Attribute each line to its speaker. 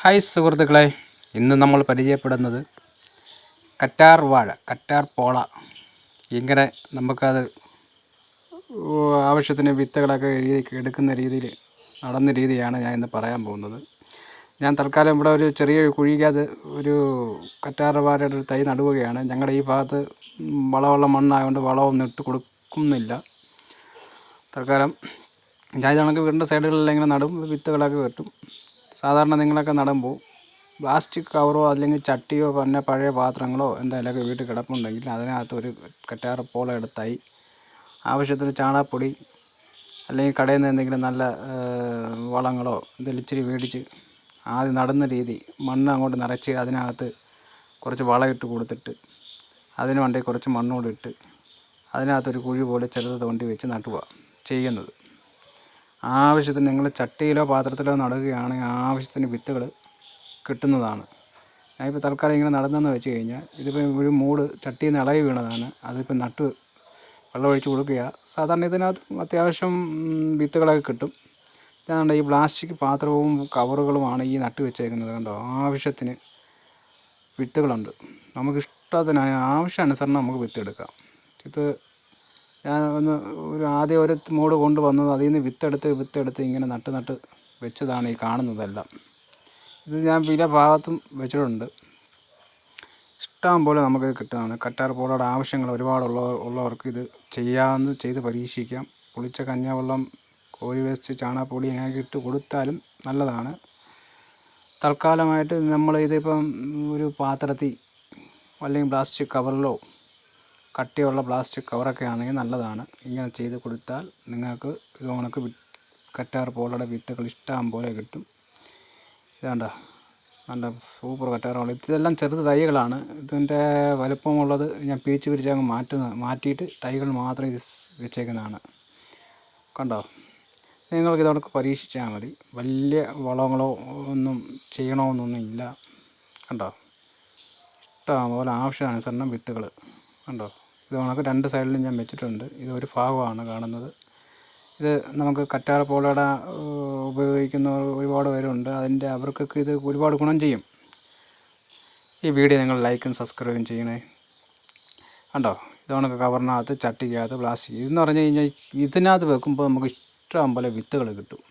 Speaker 1: Hi സുഹൃത്തുക്കളെ, ഇന്ന് നമ്മൾ പരിചയപ്പെടുന്നത് കറ്റാർ വാഴ, കറ്റാർ പോള. ഇങ്ങനെ നമുക്കത് ആവശ്യത്തിന് വിത്തുകളൊക്കെ എടുക്കുന്ന രീതിയിൽ നടന്ന രീതിയാണ് ഞാൻ ഇന്ന് പറയാൻ പോകുന്നത്. ഞാൻ തൽക്കാലം ഇവിടെ ഒരു ചെറിയ കുഴിക്കകത്ത് ഒരു കറ്റാർ വാഴയുടെ ഒരു തൈ നടുകയാണ്. ഞങ്ങളുടെ ഈ ഭാഗത്ത് വളമുള്ള മണ്ണായതുകൊണ്ട് വളമൊന്നും ഇട്ട് കൊടുക്കുന്നില്ല. തൽക്കാലം ഞാൻ കണക്ക് വീടിൻ്റെ സൈഡുകളിലെല്ലാം ഇങ്ങനെ നടും, വിത്തുകളൊക്കെ വെട്ടും. സാധാരണ നിങ്ങളൊക്കെ നടുമ്പോൾ പ്ലാസ്റ്റിക് കവറോ അല്ലെങ്കിൽ ചട്ടിയോ പിന്നെ പഴയ പാത്രങ്ങളോ എന്തായാലുമൊക്കെ വീട്ടിൽ കിടപ്പുണ്ടെങ്കിൽ അതിനകത്ത് ഒരു കറ്റാർ പോള എടുത്തായി ആവശ്യത്തിന് ചാണകപ്പൊടി അല്ലെങ്കിൽ കടയിൽ നിന്ന് എന്തെങ്കിലും നല്ല വളങ്ങളോ എന്തെങ്കിലും ഇച്ചിരി മേടിച്ച് ആദ്യം നടുന്ന രീതി മണ്ണ് അങ്ങോട്ട് നിറച്ച് അതിനകത്ത് കുറച്ച് വളമിട്ട് കൊടുത്തിട്ട് അതിന് വേണ്ടി കുറച്ച് മണ്ണൂടെ ഇട്ട് അതിനകത്തൊരു കുഴി പോലെ ചെറുത് തോണ്ടി വെച്ച് നടുക ചെയ്യുന്നത്. ആവശ്യത്തിന് നിങ്ങൾ ചട്ടിയിലോ പാത്രത്തിലോ നടുകയാണെങ്കിൽ ആവശ്യത്തിന് വിത്തുകൾ കിട്ടുന്നതാണ്. ഞാനിപ്പോൾ തൽക്കാലം ഇങ്ങനെ നടന്നെന്ന് വെച്ച് കഴിഞ്ഞാൽ ഇതിപ്പോൾ ഒരു മൂട് ചട്ടിയിൽ നിന്ന് ഇളകി വീണതാണ്. അതിപ്പോൾ നട്ട് വെള്ളമൊഴിച്ച് കൊടുക്കുക. സാധാരണ ഇതിനകത്ത് അത്യാവശ്യം വിത്തുകളൊക്കെ കിട്ടും. ഇതാണ്ട് ഈ പ്ലാസ്റ്റിക് പാത്രവും കവറുകളുമാണ് ഈ നട്ട് വെച്ചേക്കുന്നത്. കണ്ടോ, ആവശ്യത്തിന് വിത്തുകളുണ്ട്. നമുക്കിഷ്ടത്തിന് ആവശ്യാനുസരണം നമുക്ക് വിത്തെടുക്കാം. ഇത് ഞാൻ ആദ്യം ഒരു മൂട് കൊണ്ടുവന്നത് അതിൽ നിന്ന് വിത്തെടുത്ത് ഇങ്ങനെ നട്ട് വെച്ചതാണ് ഈ കാണുന്നതെല്ലാം. ഇത് ഞാൻ പല ഭാഗത്തും വെച്ചിട്ടുണ്ട്. ഇഷ്ടം പോലെ നമുക്ക് കിട്ടുന്നതാണ്. കറ്റാർ പോളയുടെ ആവശ്യങ്ങൾ ഉള്ളവർക്ക് ഇത് ചെയ്ത് പരീക്ഷിക്കാം. പുളിച്ച കഞ്ഞിവെള്ളം, കോഴി വേസ്റ്റ്, ചാണകപ്പൊടി അങ്ങനെ ഇട്ട് കൊടുത്താലും നല്ലതാണ്. തൽക്കാലമായിട്ട് ഇതിപ്പം ഒരു പാത്രത്തിൽ അല്ലെങ്കിൽ പ്ലാസ്റ്റിക് കവറിലോ കട്ടിയുള്ള പ്ലാസ്റ്റിക് കവറൊക്കെ ആണെങ്കിൽ നല്ലതാണ്. ഇങ്ങനെ ചെയ്ത് കൊടുത്താൽ നിങ്ങൾക്ക് ഇത് ഉണക്ക് കറ്റാർ പോളയുടെ വിത്തുകൾ ഇഷ്ടം പോലെ കിട്ടും. ഇതാണ്ട നല്ല സൂപ്പർ കറ്റാർ പോള. ഇതെല്ലാം ചെറുത് തൈകളാണ്. ഇതിൻ്റെ വലുപ്പമുള്ളത് ഞാൻ പിരിച്ച് അങ്ങ് മാറ്റിയിട്ട് തൈകൾ മാത്രം ഇത് വെച്ചേക്കുന്നതാണ്. കണ്ടോ, നിങ്ങൾക്ക് ഇതോടൊക്കെ പരീക്ഷിച്ചാൽ മതി. വലിയ വളങ്ങളോ ഒന്നും ചെയ്യണമെന്നൊന്നും ഇല്ല. കണ്ടോ, ഇഷ്ടം പോലെ ആവശ്യാനുസരണം വിത്തുകൾ. കണ്ടോ, ഇത് കണക്ക് രണ്ട് സൈഡിലും ഞാൻ വെച്ചിട്ടുണ്ട്. ഇത് ഒരു ഭാഗമാണ് കാണുന്നത്. ഇത് നമുക്ക് കറ്റാർ പോളയുടെ ഉപയോഗിക്കുന്നവർ ഒരുപാട് പേരുണ്ട്. അവർക്കൊക്കെ ഇത് ഒരുപാട് ഗുണം ചെയ്യും. ഈ വീഡിയോ നിങ്ങൾ ലൈക്കും സബ്സ്ക്രൈബും ചെയ്യണേ. കണ്ടോ, ഇത് കണക്ക് കവറിനകത്ത് ചട്ടിക്കകത്ത് പ്ലാസ്റ്റിക് ഇതെന്ന് പറഞ്ഞു കഴിഞ്ഞാൽ ഇതിനകത്ത് വെക്കുമ്പോൾ നമുക്ക് ഇഷ്ടം പോലെ വിത്തുകൾ കിട്ടും.